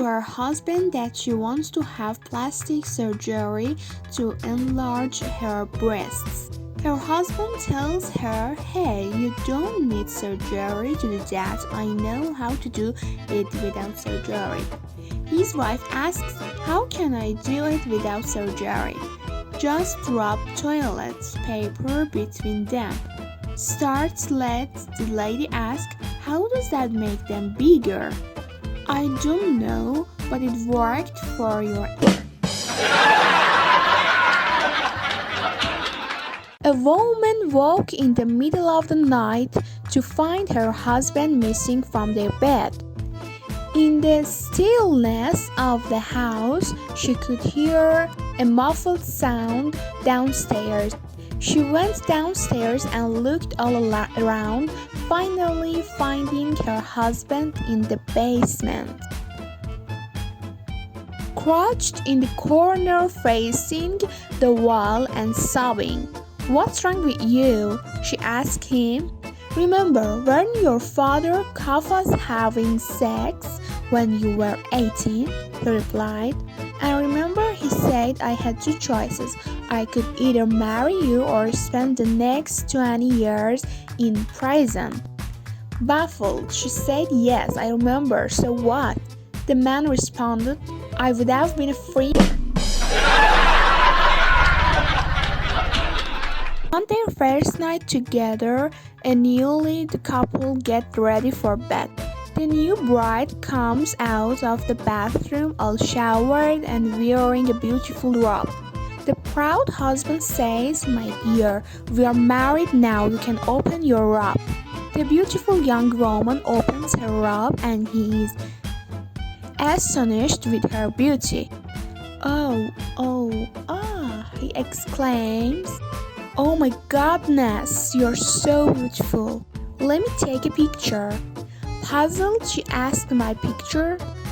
to her husband that she wants to have plastic surgery to enlarge her breasts. Her husband tells her, "Hey, you don't need surgery to do that. I know how to do it without surgery." His wife asks, "How can I do it without surgery?" "Just rub toilet paper between them." Let the lady ask, "How does that make them bigger?" "I don't know, but it worked for your..." A woman woke in the middle of the night to find her husband missing from their bed. In the stillness of the house, she could hear a muffled sound downstairs. She went downstairs and looked all around, finally finding her husband in the basement. Crouched in the corner facing the wall and sobbing. "What's wrong with you?" she asked him. "Remember when your father caught us having sex when you were 18? He replied. "I remember he said I had two choices. I could either marry you or spend the next 20 years in prison." Baffled, she said, "Yes, I remember. So what?" The man responded, "I would have been free." On their first night together, the couple get ready for bed. The new bride comes out of the bathroom all showered and wearing a beautiful robe. The proud husband says, "My dear, we are married now, you can open your robe." The beautiful young woman opens her robe and he is astonished with her beauty. He exclaims. "Oh my goodness, you're so beautiful. Let me take a picture." Puzzled, she asks, "My picture?"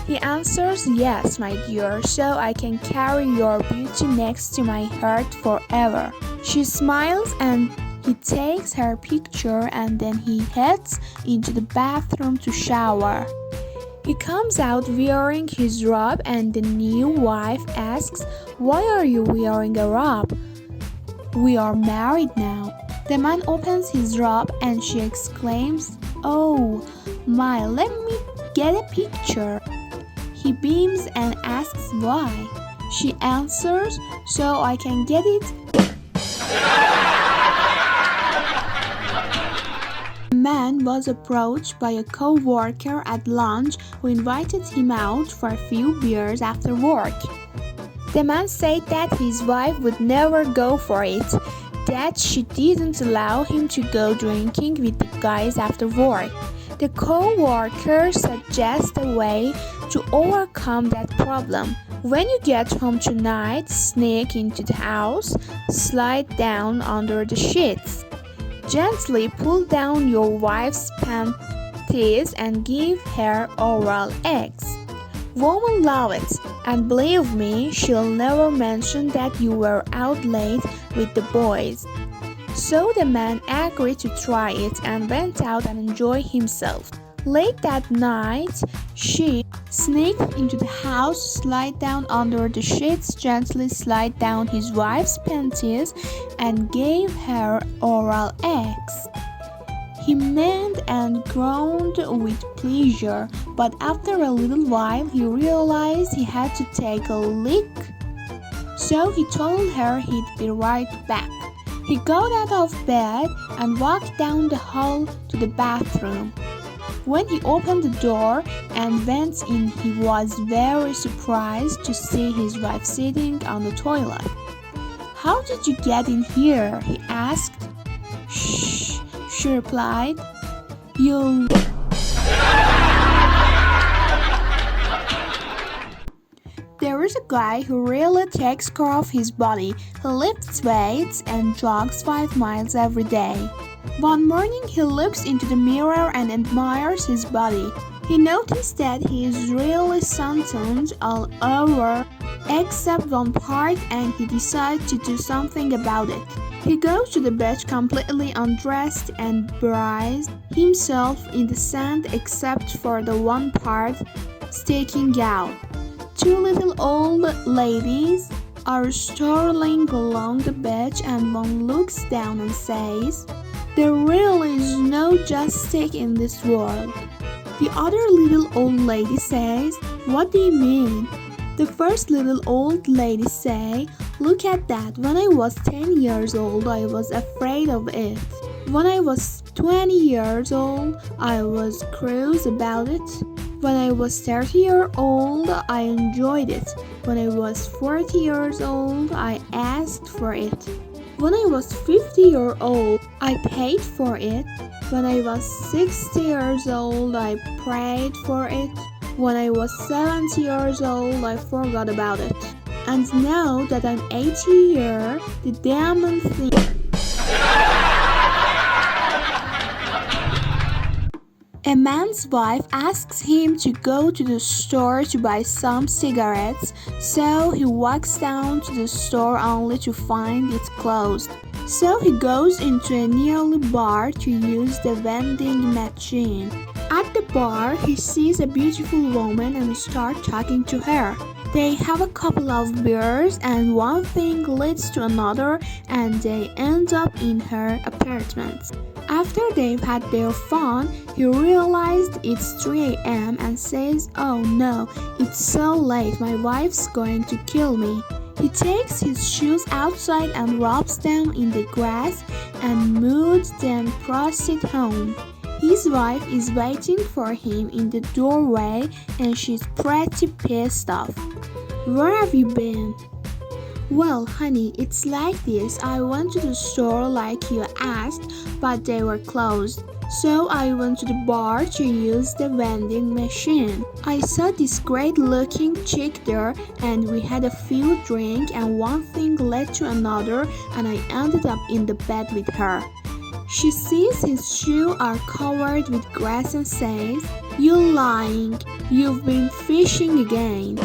He answers, "Yes, my dear, so I can carry your beauty next to my heart forever." She smiles and he takes her picture and then he heads into the bathroom to shower. He comes out wearing his robe and the new wife asks, "Why are you wearing a robe? We are married now." The man opens his robe and she exclaims, "Oh my, let me get a picture." He beams and asks why. She answers, "So I can get it." The man was approached by a co-worker at lunch who invited him out for a few beers after work. The man said that his wife would never go for it, that she didn't allow him to go drinking with the guys after work. The co-worker suggests a way to overcome that problem. When you get home tonight, sneak into the house, slide down under the sheets. Gently pull down your wife's panties and give her oral eggs. Women love it, and believe me, she'll never mention that you were out late with the boys. So the man agreed to try it and went out and enjoyed himself. Late that night, she sneaked into the house, slid down under the sheets, gently slid down his wife's panties, and gave her oral eggs. He moaned and groaned with pleasure, but after a little while he realized he had to take a leak. So he told her he'd be right back. He got out of bed and walked down the hall to the bathroom. When he opened the door and went in, he was very surprised to see his wife sitting on the toilet. "How did you get in here?" he asked. "Shh," she replied. "You'll..." There is a guy who really takes care of his body. He lifts weights and jogs 5 miles every day. One morning he looks into the mirror and admires his body. He noticed that he is really sunburned all over except one part, and he decides to do something about it. He goes to the beach completely undressed and buries himself in the sand except for the one part sticking out. Two little old ladies are strolling along the beach, and one looks down and says, "There really is no justice in this world." The other little old lady says, "What do you mean?" The first little old lady say, "Look at that. When I was 10 years old, I was afraid of it. When I was 20 years old, I was curious about it. When I was 30 years old, I enjoyed it. When I was 40 years old, I asked for it. When I was 50 years old, I paid for it. When I was 60 years old, I prayed for it. When I was 70 years old, I forgot about it. And now that I'm 80 years, the damn thing." A man's wife asks him to go to the store to buy some cigarettes, so he walks down to the store only to find it closed. So he goes into a nearby bar to use the vending machine. At the bar, he sees a beautiful woman and starts talking to her. They have a couple of beers, and one thing leads to another, and they end up in her apartment. After they've had their fun, he realized it's 3 a.m. and says, "Oh no, it's so late, my wife's going to kill me." He takes his shoes outside and rubs them in the grass and moves them proceed home. His wife is waiting for him in the doorway and she's pretty pissed off. "Where have you been?" "Well, honey, it's like this. I went to the store like you asked, but they were closed. So I went to the bar to use the vending machine. I saw this great-looking chick there, and we had a few drinks, and one thing led to another, and I ended up in the bed with her." She sees his shoes are covered with grass and says, "You're lying. You've been fishing again."